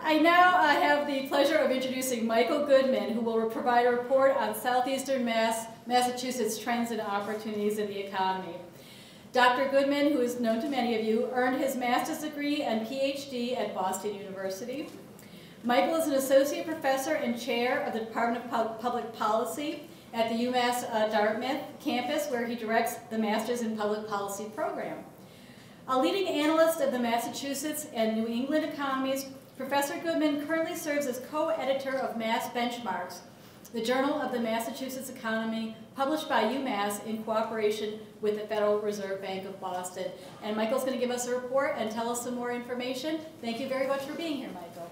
I now have the pleasure of introducing Michael Goodman, who will provide a report on Southeastern Massachusetts trends and opportunities in the economy. Dr. Goodman, who is known to many of you, earned his master's degree and PhD at Boston University. Michael is an associate professor and chair of the Department of Public Policy at the UMass Dartmouth campus, where he directs the Masters in Public Policy program. A leading analyst of the Massachusetts and New England economies, Professor Goodman currently serves as co-editor of Mass Benchmarks, the journal of the Massachusetts economy, published by UMass in cooperation with the Federal Reserve Bank of Boston. And Michael's going to give us a report and tell us some more information. Thank you very much for being here, Michael.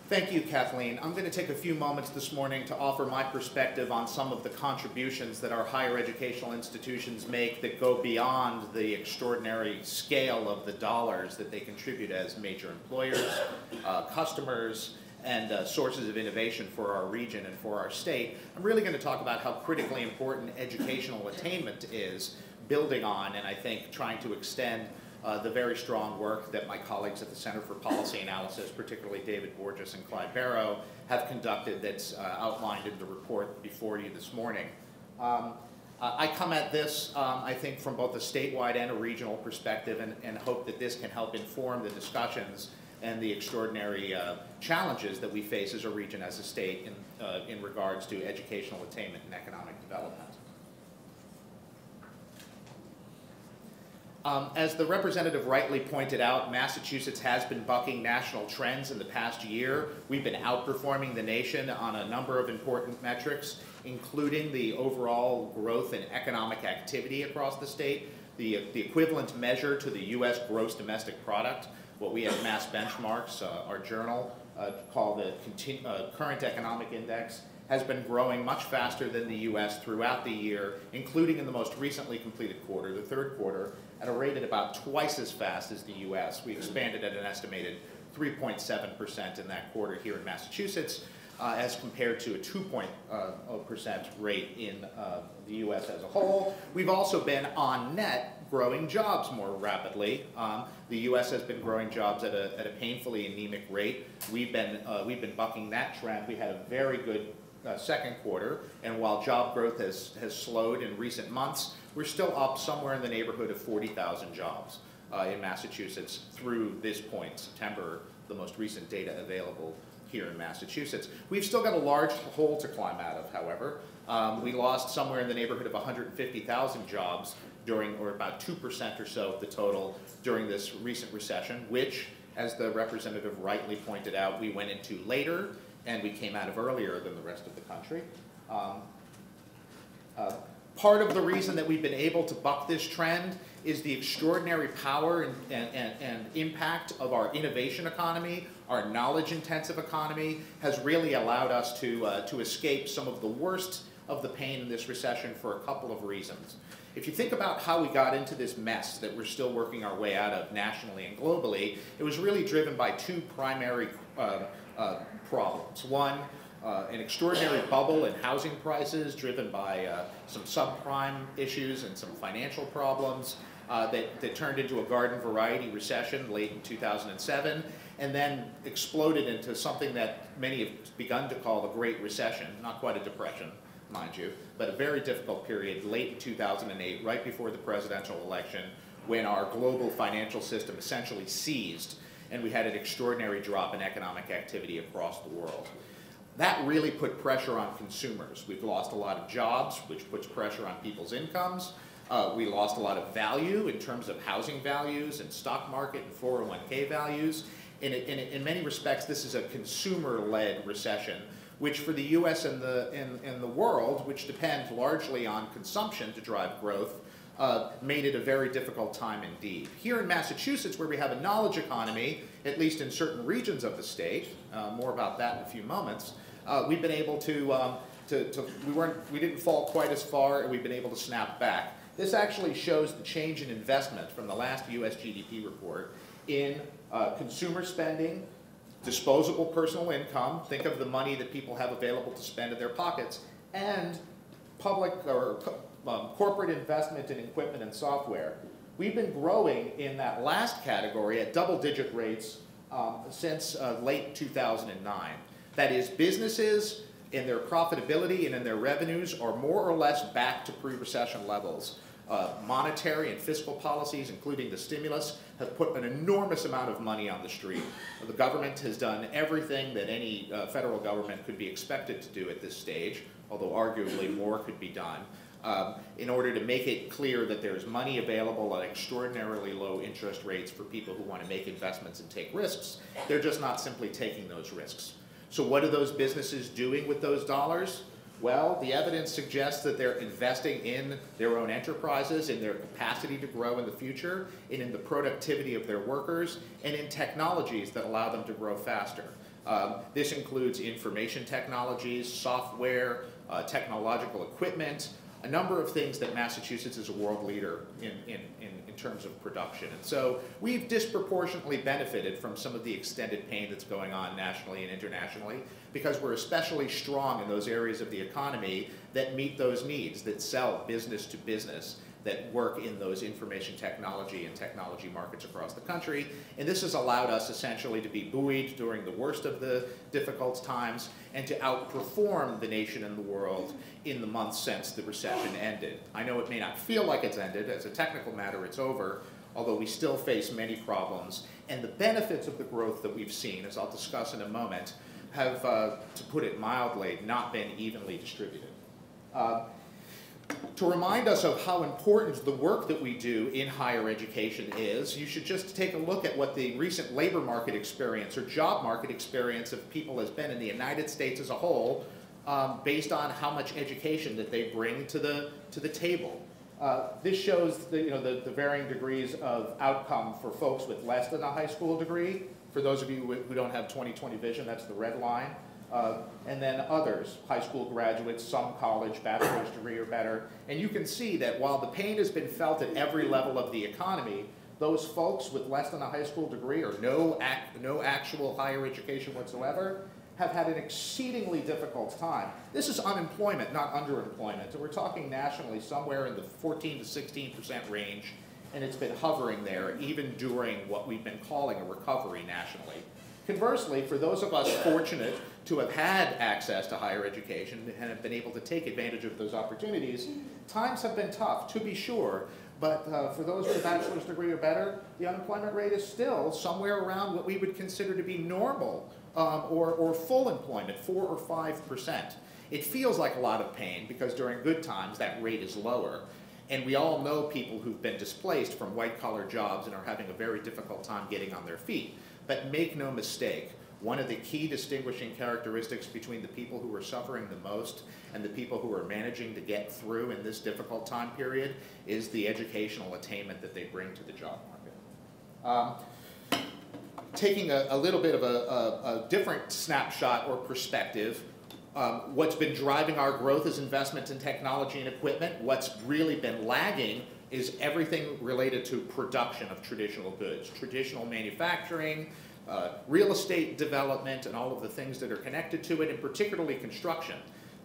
Thank you, Kathleen. I'm going to take a few moments this morning to offer my perspective on some of the contributions that our higher educational institutions make that go beyond the extraordinary scale of the dollars that they contribute as major employers, customers, and sources of innovation for our region and for our state. I'm really going to talk about how critically important educational attainment is, building on and I think trying to extend the very strong work that my colleagues at the Center for Policy Analysis, particularly David Borges and Clyde Barrow, have conducted that's outlined in the report before you this morning. I come at this, I think, from both a statewide and a regional perspective and hope that this can help inform the discussions and the extraordinary challenges that we face as a region, as a state, in regards to educational attainment and economic development. As the representative rightly pointed out, Massachusetts has been bucking national trends in the past year. We've been outperforming the nation on a number of important metrics, including the overall growth in economic activity across the state, the equivalent measure to the U.S. gross domestic product, what we at Mass Benchmarks, our journal, call the current economic index, has been growing much faster than the U.S. throughout the year, including in the most recently completed quarter, the third quarter, at a rate at about twice as fast as the U.S. We expanded at an estimated 3.7% in that quarter here in Massachusetts, as compared to a 2% rate in the U.S. as a whole. We've also been, on net, growing jobs more rapidly. The U.S. has been growing jobs at a painfully anemic rate. We've been bucking that trend. We had a very good second quarter, and while job growth has slowed in recent months, we're still up somewhere in the neighborhood of 40,000 jobs in Massachusetts through this point, September, the most recent data available here in Massachusetts. We've still got a large hole to climb out of, however. We lost somewhere in the neighborhood of 150,000 jobs during, or about 2% or so of the total during this recent recession, which, as the representative rightly pointed out, we went into later and we came out of earlier than the rest of the country. Part of the reason that we've been able to buck this trend is the extraordinary power and impact of our innovation economy. Our knowledge-intensive economy has really allowed us to escape some of the worst of the pain in this recession for a couple of reasons. If you think about how we got into this mess that we're still working our way out of nationally and globally, it was really driven by two primary problems. One, an extraordinary bubble in housing prices driven by some subprime issues and some financial problems that turned into a garden variety recession late in 2007 and then exploded into something that many have begun to call the Great Recession, not quite a depression, mind you, but a very difficult period late in 2008, right before the presidential election, when our global financial system essentially seized and we had an extraordinary drop in economic activity across the world. That really put pressure on consumers. We've lost a lot of jobs, which puts pressure on people's incomes. We lost a lot of value in terms of housing values and stock market and 401k values. In many respects, this is a consumer-led recession, which for the U.S. and the world, which depend largely on consumption to drive growth, made it a very difficult time indeed. Here in Massachusetts, where we have a knowledge economy, at least in certain regions of the state, more about that in a few moments, we've been able we didn't fall quite as far, and we've been able to snap back. This actually shows the change in investment from the last U.S. GDP report in consumer spending, disposable personal income, think of the money that people have available to spend in their pockets, and public or corporate investment in equipment and software. we've been growing in that last category at double-digit rates since late 2009. That is, businesses in their profitability and in their revenues are more or less back to pre-recession levels. Monetary and fiscal policies, including the stimulus, have put an enormous amount of money on the street. The government has done everything that any federal government could be expected to do at this stage, although arguably more could be done, in order to make it clear that there's money available at extraordinarily low interest rates for people who want to make investments and take risks. They're just not simply taking those risks. So what are those businesses doing with those dollars? Well, the evidence suggests that they're investing in their own enterprises, in their capacity to grow in the future, and in the productivity of their workers, and in technologies that allow them to grow faster. This includes information technologies, software, technological equipment, a number of things that Massachusetts is a world leader in terms of production. And so we've disproportionately benefited from some of the extended pain that's going on nationally and internationally, because we're especially strong in those areas of the economy that meet those needs, that sell business to business, that work in those information technology and technology markets across the country. And this has allowed us essentially to be buoyed during the worst of the difficult times and to outperform the nation and the world in the months since the recession ended. I know it may not feel like it's ended. As a technical matter, it's over, although we still face many problems. And the benefits of the growth that we've seen, as I'll discuss in a moment, have, to put it mildly, not been evenly distributed. To remind us of how important the work that we do in higher education is, you should just take a look at what the recent labor market experience or job market experience of people has been in the United States as a whole, based on how much education that they bring to the table. This shows the varying degrees of outcome for folks with less than a high school degree. For those of you who don't have 20/20 vision, that's the red line. And then others, high school graduates, some college, bachelor's degree or better. And you can see that while the pain has been felt at every level of the economy, those folks with less than a high school degree or no actual higher education whatsoever have had an exceedingly difficult time. This is unemployment, not underemployment. And we're talking nationally somewhere in the 14 to 16% range, and it's been hovering there even during what we've been calling a recovery nationally. Conversely, for those of us fortunate to have had access to higher education and have been able to take advantage of those opportunities, times have been tough, to be sure, but for those with a bachelor's degree or better, the unemployment rate is still somewhere around what we would consider to be normal or full employment, 4 or 5%. It feels like a lot of pain because during good times that rate is lower. And we all know people who've been displaced from white-collar jobs and are having a very difficult time getting on their feet. But make no mistake, one of the key distinguishing characteristics between the people who are suffering the most and the people who are managing to get through in this difficult time period is the educational attainment that they bring to the job market. Taking a little bit of a different snapshot or perspective, what's been driving our growth is investment in technology and equipment. What's really been lagging is everything related to production of traditional goods, traditional manufacturing, real estate development, and all of the things that are connected to it, and particularly construction.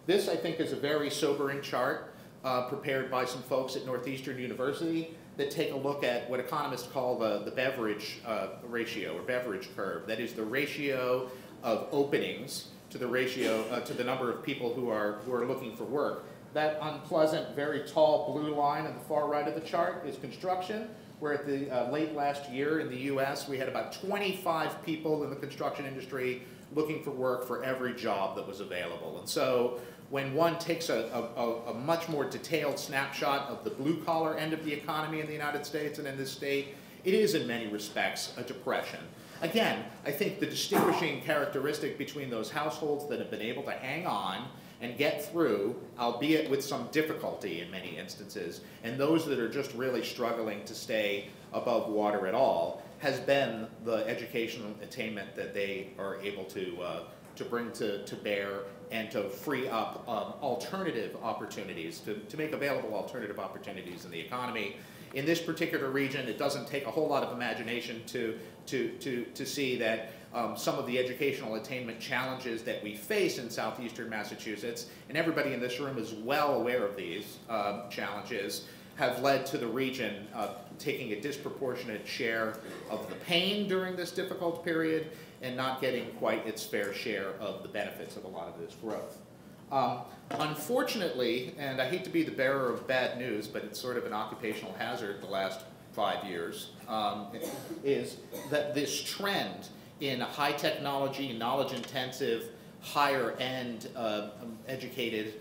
This, I think, is a very sobering chart prepared by some folks at Northeastern University that take a look at what economists call the beverage ratio or beverage curve. That is the ratio of openings to the ratio to the number of people who are looking for work. That unpleasant, very tall blue line on the far right of the chart is construction, where at the late last year in the US, we had about 25 people in the construction industry looking for work for every job that was available. And so when one takes a much more detailed snapshot of the blue-collar end of the economy in the United States and in this state, it is in many respects a depression. Again, I think the distinguishing characteristic between those households that have been able to hang on and get through, albeit with some difficulty in many instances, and those that are just really struggling to stay above water at all, has been the educational attainment that they are able to bring to bear and to free up alternative opportunities, to make available alternative opportunities in the economy. In this particular region, it doesn't take a whole lot of imagination to see that some of the educational attainment challenges that we face in southeastern Massachusetts, and everybody in this room is well aware of these challenges, have led to the region taking a disproportionate share of the pain during this difficult period and not getting quite its fair share of the benefits of a lot of this growth. Unfortunately, and I hate to be the bearer of bad news, but it's sort of an occupational hazard the last 5 years, is that this trend in high technology, knowledge-intensive, higher-end educated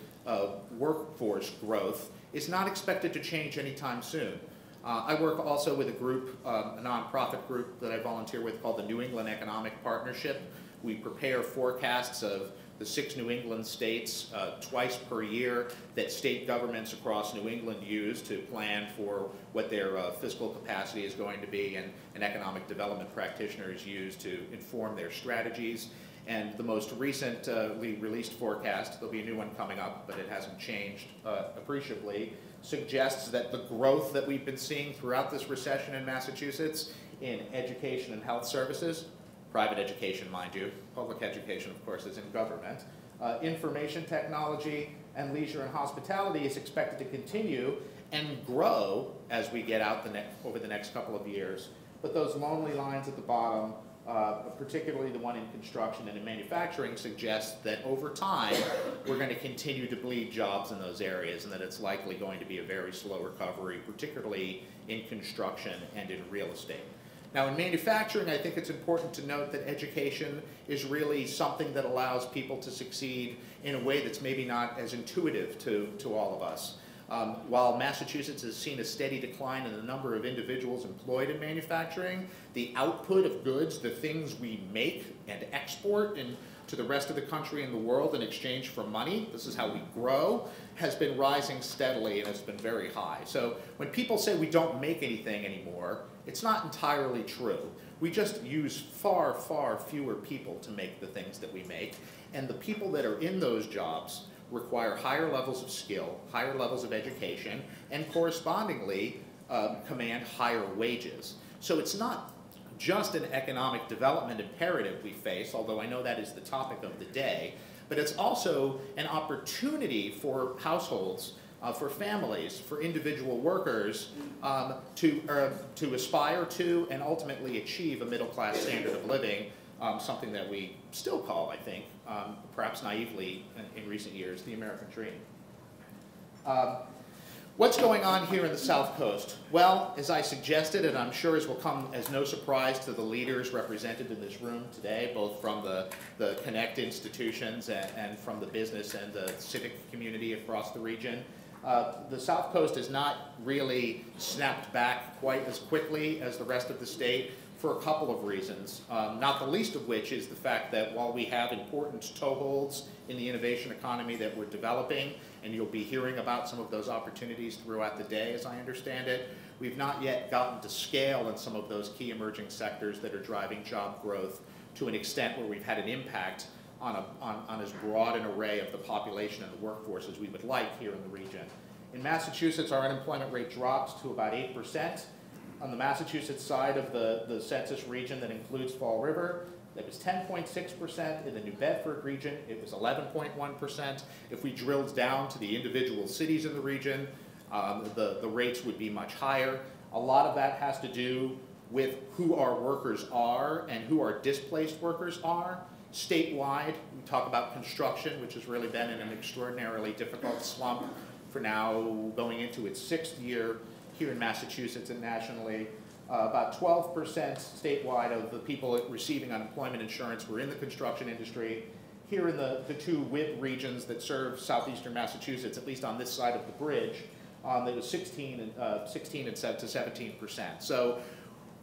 workforce growth is not expected to change anytime soon. I work also with a group, a nonprofit group that I volunteer with called the New England Economic Partnership. We prepare forecasts of the 6 New England states twice per year that state governments across New England use to plan for what their fiscal capacity is going to be, and economic development practitioners use to inform their strategies. And the most recently released forecast, there'll be a new one coming up, but it hasn't changed appreciably, suggests that the growth that we've been seeing throughout this recession in Massachusetts in education and health services, private education, mind you, public education, of course, is in government, information technology, and leisure and hospitality is expected to continue and grow as we get out over the next couple of years. But those lonely lines at the bottom, particularly the one in construction and in manufacturing, suggests that over time we're going to continue to bleed jobs in those areas, and that it's likely going to be a very slow recovery, particularly in construction and in real estate. Now, in manufacturing, I think it's important to note that education is really something that allows people to succeed in a way that's maybe not as intuitive to all of us. While Massachusetts has seen a steady decline in the number of individuals employed in manufacturing, the output of goods, the things we make and export to the rest of the country and the world in exchange for money, this is how we grow, has been rising steadily and it's been very high. So when people say we don't make anything anymore, it's not entirely true. We just use far, far fewer people to make the things that we make, and the people that are in those jobs require higher levels of skill, higher levels of education, and correspondingly command higher wages. So it's not just an economic development imperative we face, although I know that is the topic of the day, but it's also an opportunity for households, for families, for individual workers to aspire to and ultimately achieve a middle-class standard of living, something that we still call, I think, perhaps naively in recent years, the American dream. What's going on here in the South Coast? Well, as I suggested, and I'm sure as will come as no surprise to the leaders represented in this room today, both from the Connect institutions and from the business and the civic community across the region, the South Coast has not really snapped back quite as quickly as the rest of the state for a couple of reasons, not the least of which is the fact that while we have important toeholds in the innovation economy that we're developing, and you'll be hearing about some of those opportunities throughout the day as I understand it, we've not yet gotten to scale in some of those key emerging sectors that are driving job growth to an extent where we've had an impact on as broad an array of the population and the workforce as we would like here in the region. In Massachusetts, our unemployment rate dropped to about 8%. On the Massachusetts side of the census region that includes Fall River, it was 10.6%. In the New Bedford region, it was 11.1%. If we drilled down to the individual cities in the region, the rates would be much higher. A lot of that has to do with who our workers are and who our displaced workers are. Statewide, we talk about construction, which has really been in an extraordinarily difficult slump for now going into its 6th year here in Massachusetts and nationally. About 12% statewide of the people receiving unemployment insurance were in the construction industry. Here in the 2 WIB regions that serve southeastern Massachusetts, at least on this side of the bridge, there was 16 to 17%. So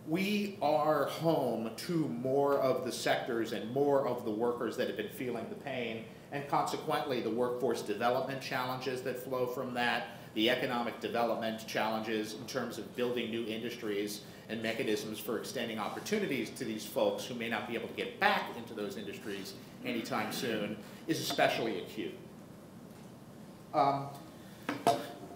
we are home to more of the sectors and more of the workers that have been feeling the pain, and consequently the workforce development challenges that flow from that, the economic development challenges in terms of building new industries and mechanisms for extending opportunities to these folks who may not be able to get back into those industries anytime soon is especially acute. But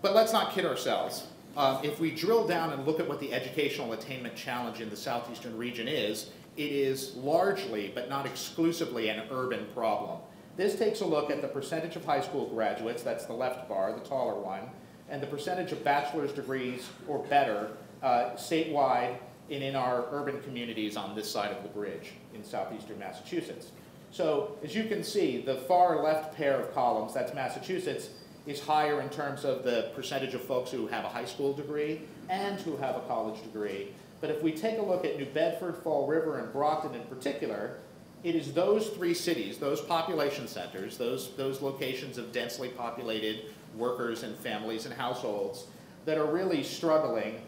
let's not kid ourselves. If we drill down and look at what the educational attainment challenge in the southeastern region is, it is largely, but not exclusively, an urban problem. This takes a look at the percentage of high school graduates, that's the left bar, the taller one, and the percentage of bachelor's degrees or better statewide and in our urban communities on this side of the bridge in southeastern Massachusetts. So as you can see, the far left pair of columns, that's Massachusetts, is higher in terms of the percentage of folks who have a high school degree and who have a college degree. But if we take a look at New Bedford, Fall River, and Brockton in particular, it is those three cities, those population centers, those locations of densely populated workers and families and households that are really struggling,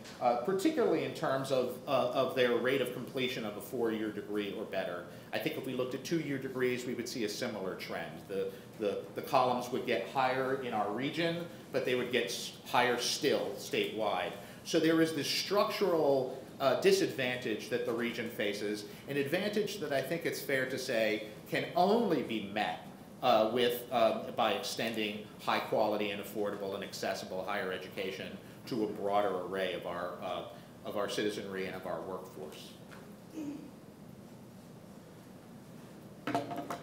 particularly in terms of their rate of completion of a 4-year degree or better. I think if we looked at 2-year degrees, we would see a similar trend. The columns would get higher in our region, but they would get higher still statewide. So there is this structural disadvantage that the region faces, an advantage that I think it's fair to say can only be met by extending high quality and affordable and accessible higher education to a broader array of our citizenry and of our workforce.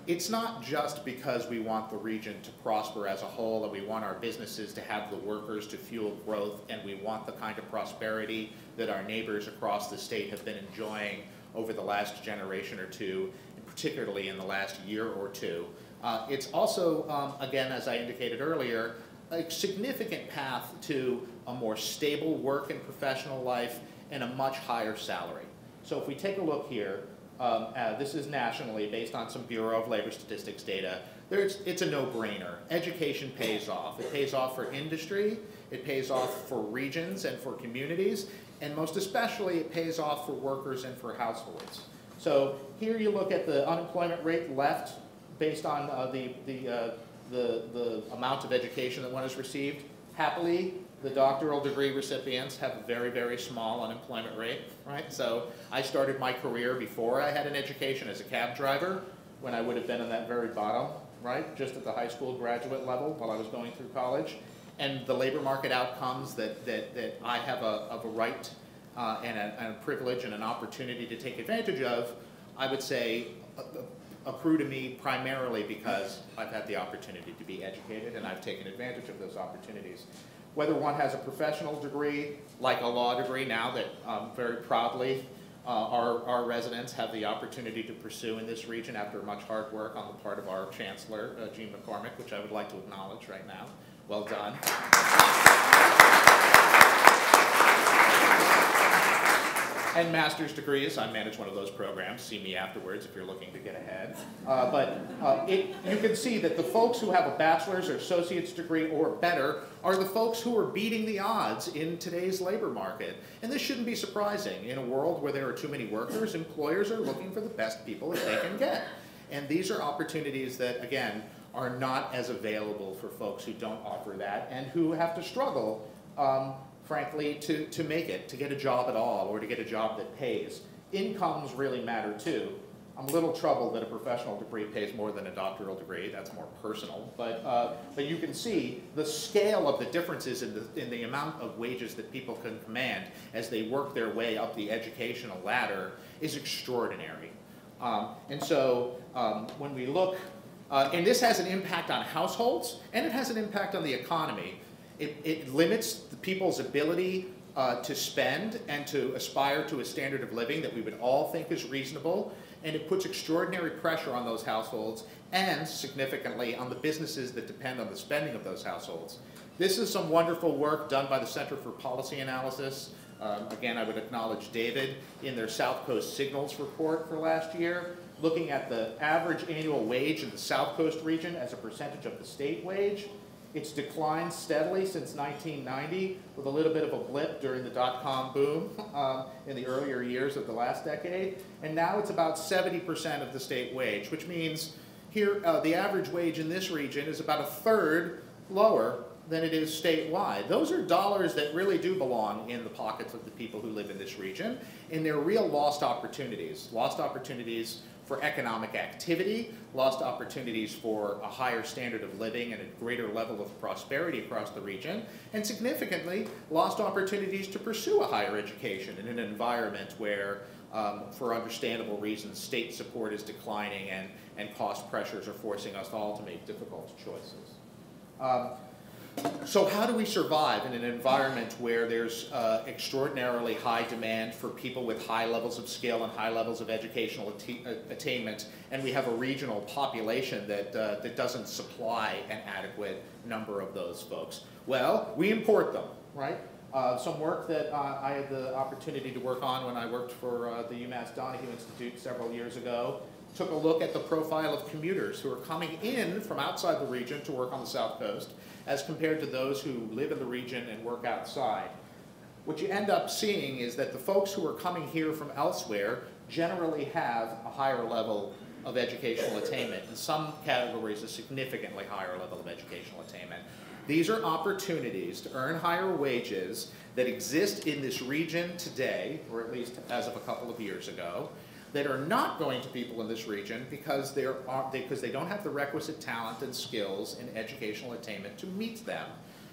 It's not just because we want the region to prosper as a whole and we want our businesses to have the workers to fuel growth and we want the kind of prosperity that our neighbors across the state have been enjoying over the last generation or two, and particularly in the last year or two. It's also, again, as I indicated earlier, a significant path to a more stable work and professional life and a much higher salary. So if we take a look here, this is nationally based on some Bureau of Labor Statistics data. It's a no-brainer. Education pays off. It pays off for industry, it pays off for regions and for communities, and most especially it pays off for workers and for households. So here you look at the unemployment rate left based on the amount of education that one has received. Happily, the doctoral degree recipients have a very, very small unemployment rate, right? So I started my career before I had an education as a cab driver, when I would have been in that very bottom, right? Just at the high school graduate level while I was going through college. And the labor market outcomes that I have a right and a privilege and an opportunity to take advantage of, I would say accrue to me primarily because I've had the opportunity to be educated and I've taken advantage of those opportunities. Whether one has a professional degree, like a law degree now that very proudly our residents have the opportunity to pursue in this region after much hard work on the part of our Chancellor, Jean McCormick, which I would like to acknowledge right now. Well done. And master's degrees. I manage one of those programs. See me afterwards if you're looking to get ahead. You can see that the folks who have a bachelor's or associate's degree or better are the folks who are beating the odds in today's labor market. And this shouldn't be surprising. In a world where there are too many workers, employers are looking for the best people that they can get. And these are opportunities that, again, are not as available for folks who don't offer that and who have to struggle frankly, to make it, to get a job at all, or to get a job that pays. Incomes really matter too. I'm a little troubled that a professional degree pays more than a doctoral degree. That's more personal. But you can see the scale of the differences in the amount of wages that people can command as they work their way up the educational ladder is extraordinary. When we look, and this has an impact on households, and it has an impact on the economy. It limits the people's ability to spend and to aspire to a standard of living that we would all think is reasonable, and it puts extraordinary pressure on those households and, significantly, on the businesses that depend on the spending of those households. This is some wonderful work done by the Center for Policy Analysis. Again, I would acknowledge David in their South Coast Signals report for last year, looking at the average annual wage in the South Coast region as a percentage of the state wage. It's declined steadily since 1990, with a little bit of a blip during the dot-com boom in the earlier years of the last decade. And now it's about 70% of the state wage, which means here the average wage in this region is about 1/3 lower than it is statewide. Those are dollars that really do belong in the pockets of the people who live in this region, and they're real lost opportunities for economic activity, lost opportunities for a higher standard of living and a greater level of prosperity across the region, and significantly, lost opportunities to pursue a higher education in an environment where, for understandable reasons, state support is declining and cost pressures are forcing us all to make difficult choices. So how do we survive in an environment where there's extraordinarily high demand for people with high levels of skill and high levels of educational attainment, and we have a regional population that doesn't supply an adequate number of those folks? Well, we import them, right? Some work that I had the opportunity to work on when I worked for the UMass Donahue Institute several years ago took a look at the profile of commuters who are coming in from outside the region to work on the South Coast as compared to those who live in the region and work outside. What you end up seeing is that the folks who are coming here from elsewhere generally have a higher level of educational attainment. In some categories, a significantly higher level of educational attainment. These are opportunities to earn higher wages that exist in this region today, or at least as of a couple of years ago, that are not going to people in this region because they don't have the requisite talent and skills and educational attainment to meet them.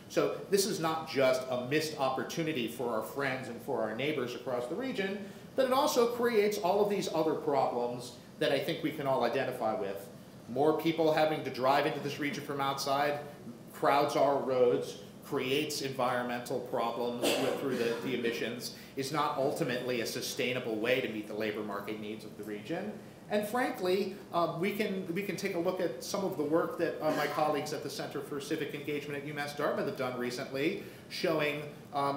So this is not just a missed opportunity for our friends and for our neighbors across the region, but it also creates all of these other problems that I think we can all identify with. More people having to drive into this region from outside, crowds our roads, creates environmental problems through the emissions, is not ultimately a sustainable way to meet the labor market needs of the region. And frankly, we can take a look at some of the work that my colleagues at the Center for Civic Engagement at UMass Dartmouth have done recently, showing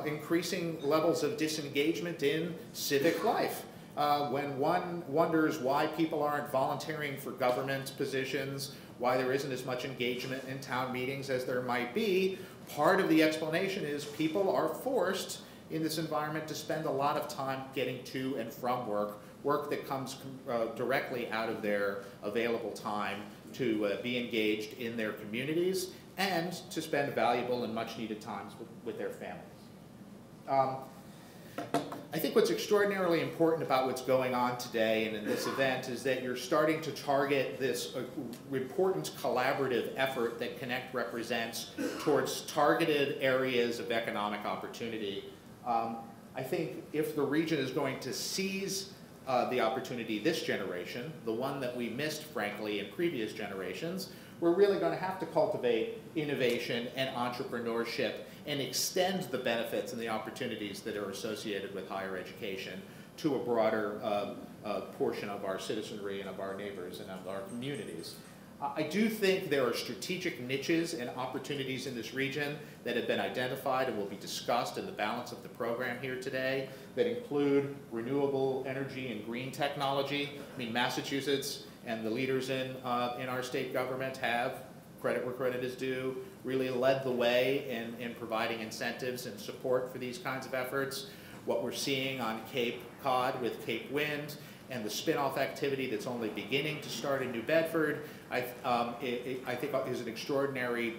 increasing levels of disengagement in civic life. When one wonders why people aren't volunteering for government positions, why there isn't as much engagement in town meetings as there might be, part of the explanation is people are forced in this environment to spend a lot of time getting to and from work that comes directly out of their available time to be engaged in their communities and to spend valuable and much needed times with their families. I think what's extraordinarily important about what's going on today and in this event is that you're starting to target this important collaborative effort that Connect represents towards targeted areas of economic opportunity. I think if the region is going to seize the opportunity this generation, the one that we missed, frankly, in previous generations, we're really going to have to cultivate innovation and entrepreneurship and extend the benefits and the opportunities that are associated with higher education to a broader portion of our citizenry and of our neighbors and of our communities. I do think there are strategic niches and opportunities in this region that have been identified and will be discussed in the balance of the program here today that include renewable energy and green technology. I mean, Massachusetts and the leaders in our state government have, credit where credit is due, really led the way in providing incentives and support for these kinds of efforts. What we're seeing on Cape Cod with Cape Wind and the spin-off activity that's only beginning to start in New Bedford, I think is an extraordinary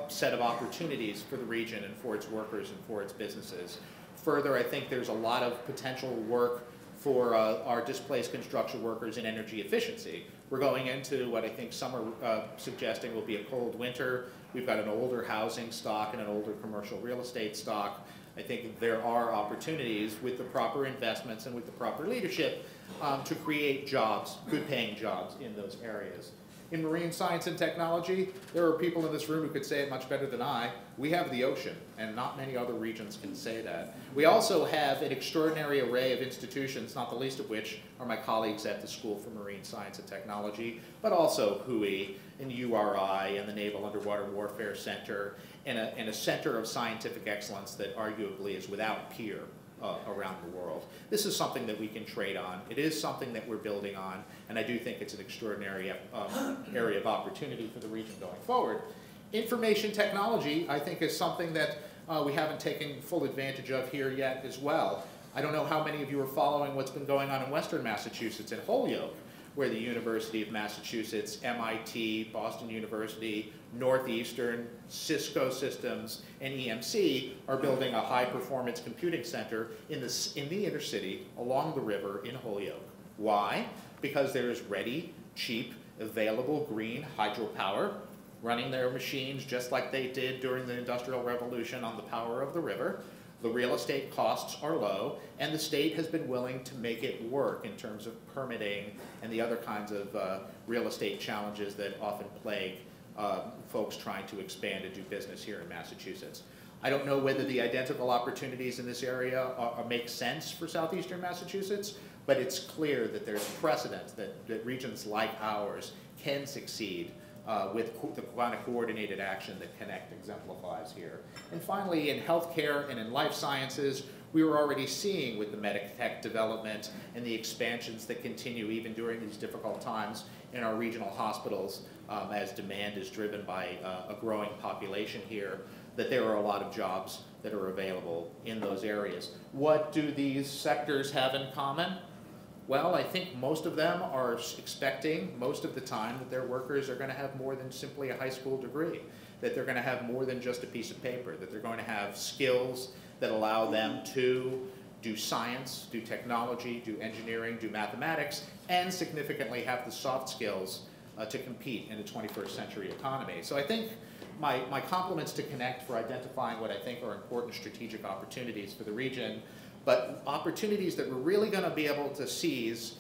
set of opportunities for the region and for its workers and for its businesses. Further, I think there's a lot of potential work for our displaced construction workers in energy efficiency. We're going into what I think some are suggesting will be a cold winter. We've got an older housing stock and an older commercial real estate stock. I think there are opportunities with the proper investments and with the proper leadership to create jobs, good paying jobs in those areas. In marine science and technology, there are people in this room who could say it much better than I. We have the ocean, and not many other regions can say that. We also have an extraordinary array of institutions, not the least of which are my colleagues at the School for Marine Science and Technology, but also WHOI and URI and the Naval Underwater Warfare Center, and a center of scientific excellence that arguably is without peer around the world. This is something that we can trade on. It is something that we're building on, and I do think it's an extraordinary area of opportunity for the region going forward. Information technology, I think, is something that we haven't taken full advantage of here yet as well. I don't know how many of you are following what's been going on in Western Massachusetts in Holyoke, where the University of Massachusetts, MIT, Boston University, Northeastern, Cisco Systems, and EMC are building a high-performance computing center in the inner city along the river in Holyoke. Why? Because there is ready, cheap, available green hydropower running their machines just like they did during the Industrial Revolution on the power of the river. The real estate costs are low, and the state has been willing to make it work in terms of permitting and the other kinds of real estate challenges that often plague folks trying to expand and do business here in Massachusetts. I don't know whether the identical opportunities in this area make sense for Southeastern Massachusetts, but it's clear that there's precedent that regions like ours can succeed with the kind of coordinated action that Connect exemplifies here. And finally, in healthcare and in life sciences, we were already seeing with the medtech development and the expansions that continue even during these difficult times in our regional hospitals as demand is driven by a growing population here, that there are a lot of jobs that are available in those areas. What do these sectors have in common? Well, I think most of them are expecting most of the time that their workers are going to have more than simply a high school degree, that they're going to have more than just a piece of paper, that they're going to have skills that allow them to do science, do technology, do engineering, do mathematics, and significantly have the soft skills to compete in a 21st century economy. So I think my compliments to Connect for identifying what I think are important strategic opportunities for the region, but opportunities that we're really going to be able to seize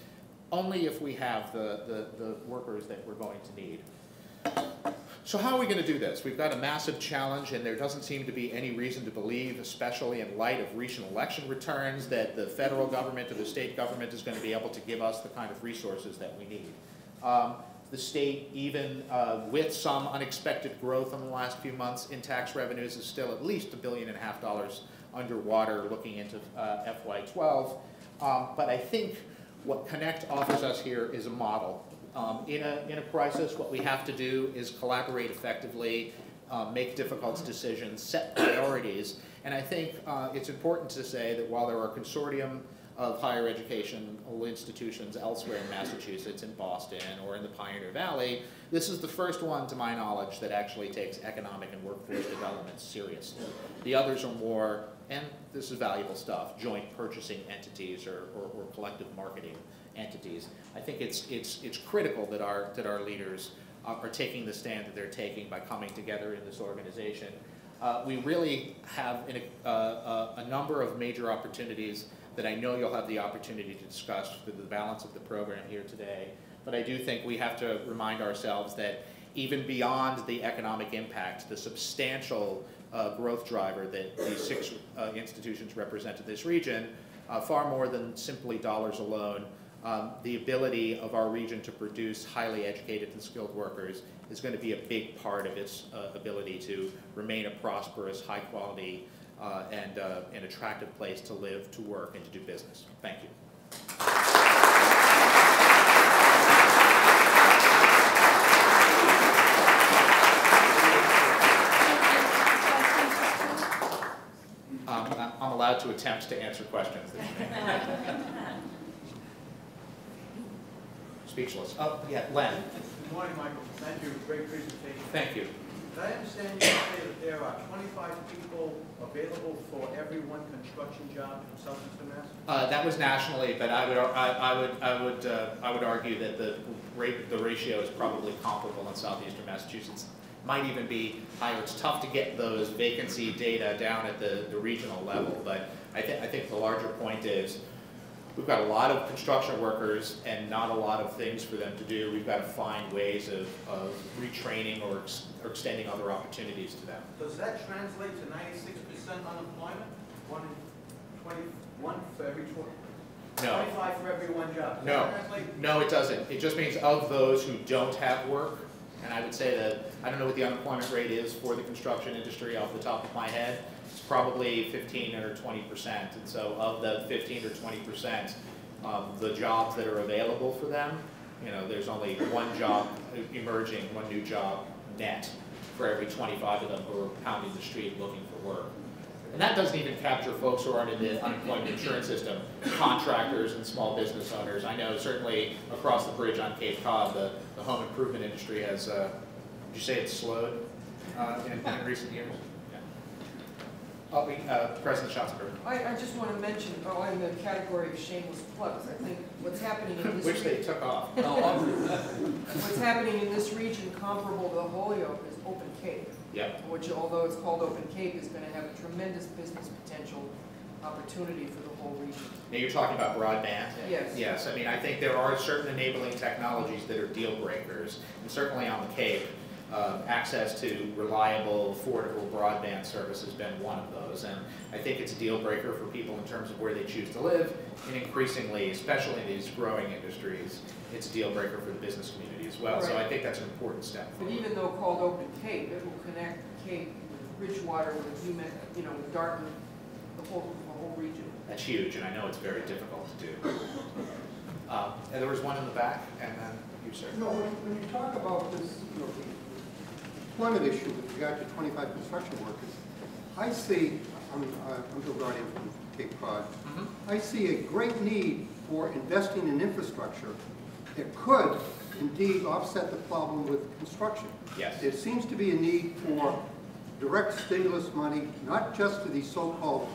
only if we have the workers that we're going to need. So how are we going to do this? We've got a massive challenge, and there doesn't seem to be any reason to believe, especially in light of recent election returns, that the federal government or the state government is going to be able to give us the kind of resources that we need. The state, even with some unexpected growth in the last few months in tax revenues, is still at least $1.5 billion underwater looking into FY12. But I think what Connect offers us here is a model. In a crisis, what we have to do is collaborate effectively, make difficult decisions, set priorities. And I think it's important to say that while there are a consortium of higher educational institutions elsewhere in Massachusetts, in Boston, or in the Pioneer Valley, this is the first one, to my knowledge, that actually takes economic and workforce development seriously. The others are more, and this is valuable stuff, joint purchasing entities or collective marketing entities. I think it's critical that our leaders are taking the stand that they're taking by coming together in this organization. We really have a number of major opportunities that I know you'll have the opportunity to discuss through the balance of the program here today. But I do think we have to remind ourselves that even beyond the economic impact, the substantial growth driver that these 6 institutions represent in this region, far more than simply dollars alone, the ability of our region to produce highly educated and skilled workers is going to be a big part of its ability to remain a prosperous, high quality, and an attractive place to live, to work, and to do business. Thank you. I'm allowed to attempt to answer questions. Speechless. Oh, yeah, Len. Good morning, Michael. Thank you. Great presentation. Thank you. Did I understand you to say that there are 25 people available for every one construction job in Southeastern Mass? That was nationally, but I would argue that the ratio is probably comparable in Southeastern Massachusetts. Might even be higher. It's tough to get those vacancy data down at the regional level, but I think the larger point is we've got a lot of construction workers and not a lot of things for them to do. We've got to find ways of retraining or extending other opportunities to them. Does that translate to 96% unemployment? 21 for every 20? No. 25 for every one job? No, it doesn't. It just means of those who don't have work, and I would say that, I don't know what the unemployment rate is for the construction industry off the top of my head. It's probably 15 or 20%, and so of the 15 or 20%, the jobs that are available for them, you know, there's only one job emerging, one new job net for every 25 of them who are pounding the street looking for work. And that doesn't even capture folks who aren't in the unemployment insurance system, contractors and small business owners. I know certainly across the bridge on Cape Cod, the home improvement industry has, would you say it's slowed in recent years? President Schatzenberg. I just want to mention, in the category of shameless plugs, I think what's happening in this which they took off. What's happening in this region comparable to the Holyoke is Open Cape. Yep. Which, although it's called Open Cape, is going to have a tremendous business potential opportunity for the whole region. Now you're talking about broadband? Yes. Yes, I mean, I think there are certain enabling technologies that are deal breakers, and certainly on the Cape, access to reliable, affordable broadband service has been one of those. And I think it's a deal breaker for people in terms of where they choose to live. And increasingly, especially in these growing industries, it's a deal breaker for the business community as well. Right. So I think that's an important step But forward. even though called Open Cape, it will connect Cape with Bridgewater, with Goodman, with Dartmouth, the whole region. That's huge, and I know it's very difficult to do. And there was one in the back, and then you, sir. No, when you talk about this, employment issue with regard to 25 construction workers, I see, I'm Bill Guardian from Cape Cod, I see a great need for investing in infrastructure that could indeed offset the problem with construction. Yes. There seems to be a need for direct stimulus money, not just to these so-called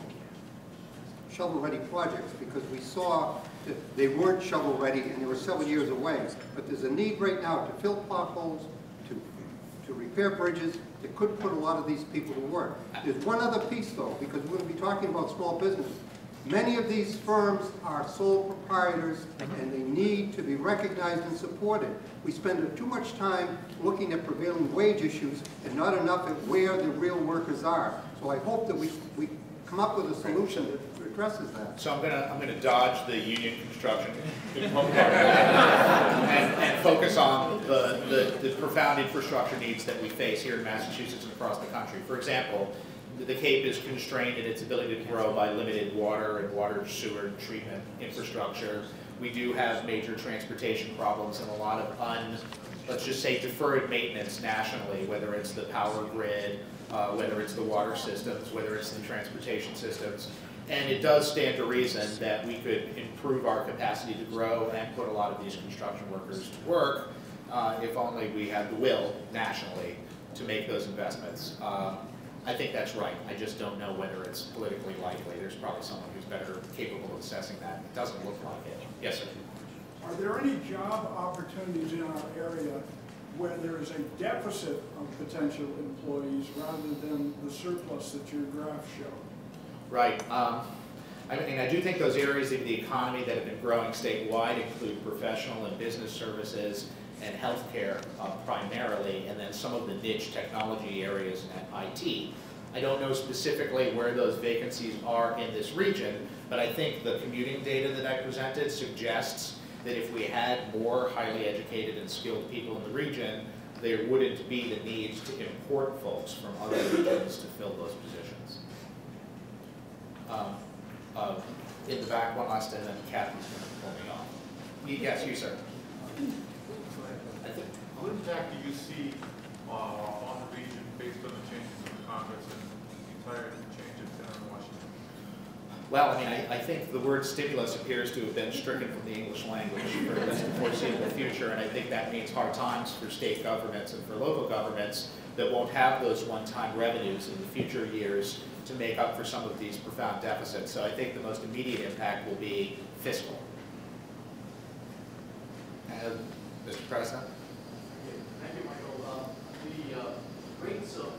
shovel-ready projects, because we saw that they weren't shovel-ready and they were several years away. But there's a need right now to fill potholes, to repair bridges that could put a lot of these people to work. There's one other piece, though, because we're going to be talking about small business. Many of these firms are sole proprietors, and they need to be recognized and supported. We spend too much time looking at prevailing wage issues and not enough at where the real workers are. So I hope that we come up with a solution that addresses that. So I'm gonna dodge the union construction and focus on the profound infrastructure needs that we face here in Massachusetts and across the country. For example, the Cape is constrained in its ability to grow by limited water and water, sewer, and treatment infrastructure. We do have major transportation problems and a lot of let's just say deferred maintenance nationally, whether it's the power grid, whether it's the water systems, whether it's the transportation systems. And it does stand to reason that we could improve our capacity to grow and put a lot of these construction workers to work if only we had the will nationally to make those investments. I think that's right. I just don't know whether it's politically likely. There's probably someone who's better capable of assessing that. It doesn't look like it. Yes, sir. Are there any job opportunities in our area where there is a deficit of potential employees rather than the surplus that your graphs show? Right. I mean, I do think those areas of the economy that have been growing statewide include professional and business services and healthcare primarily, and then some of the niche technology areas and IT. I don't know specifically where those vacancies are in this region, but I think the commuting data that I presented suggests that if we had more highly educated and skilled people in the region, there wouldn't be the need to import folks from other regions to fill those positions. In the back, one last, and then Kathy's going to pull me off. Yes, you, sir. What impact do you see on the region based on the changes in the Congress and the entire change in Washington? Well, I mean, I think the word stimulus appears to have been stricken from the English language for at least the foreseeable future, and I think that means hard times for state governments and for local governments that won't have those one-time revenues in the future years to make up for some of these profound deficits. So I think the most immediate impact will be fiscal. Mr. President? Thank you, Michael. The rates of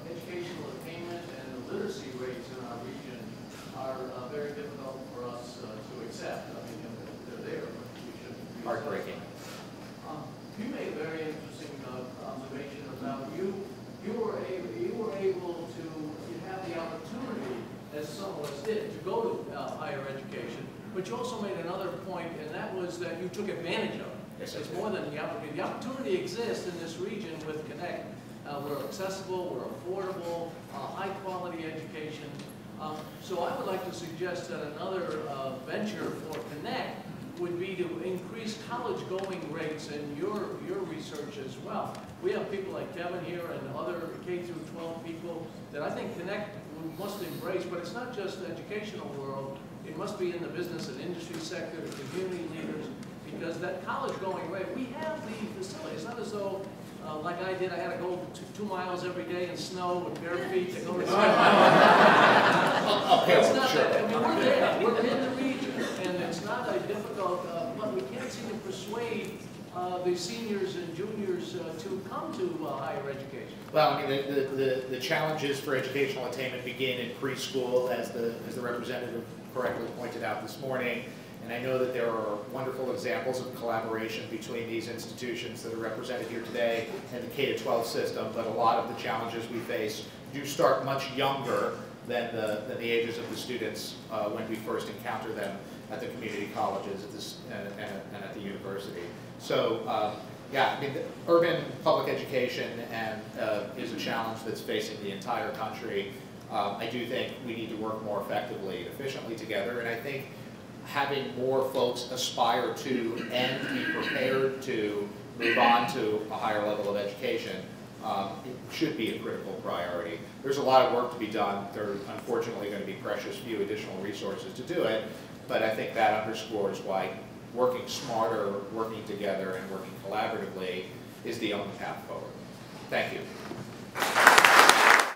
educational attainment and the literacy rates in our region are very difficult for us to accept. I mean, they're there, but we shouldn't be Heartbreaking. You made a very interesting observation about you were able to have the opportunity, as some of us did, to go to higher education, but you also made another point, and that was that you took advantage of it. Yes, it's more than the opportunity. The opportunity exists in this region with Connect. We're accessible, we're affordable, high-quality education. So I would like to suggest that another venture for Connect would be to increase college-going rates in your research as well. We have people like Kevin here and other K-12 people that I think Connect must embrace, but it's not just the educational world. It must be in the business and industry sector, the community leaders, because that college-going rate, we have the facilities. It's not as though, like I did, I had to go 2 miles every day in snow with bare feet to go to school. It's not that. I mean, we're there. We're in the region, and it's not a difficult, but we can't seem to persuade the seniors and juniors to come to higher education. Well, I mean, the challenges for educational attainment begin in preschool, as the representative correctly pointed out this morning, And I know that there are wonderful examples of collaboration between these institutions that are represented here today and the K-12 system, but a lot of the challenges we face do start much younger than the ages of the students when we first encounter them at the community colleges and at the university. So yeah, I mean, urban public education is a challenge that's facing the entire country. I do think we need to work more effectively and efficiently together, and I think having more folks aspire to and be prepared to move on to a higher level of education it should be a critical priority. There's a lot of work to be done. There are unfortunately going to be precious few additional resources to do it, but I think that underscores why working smarter, working together, and working collaboratively is the only path forward. Thank you.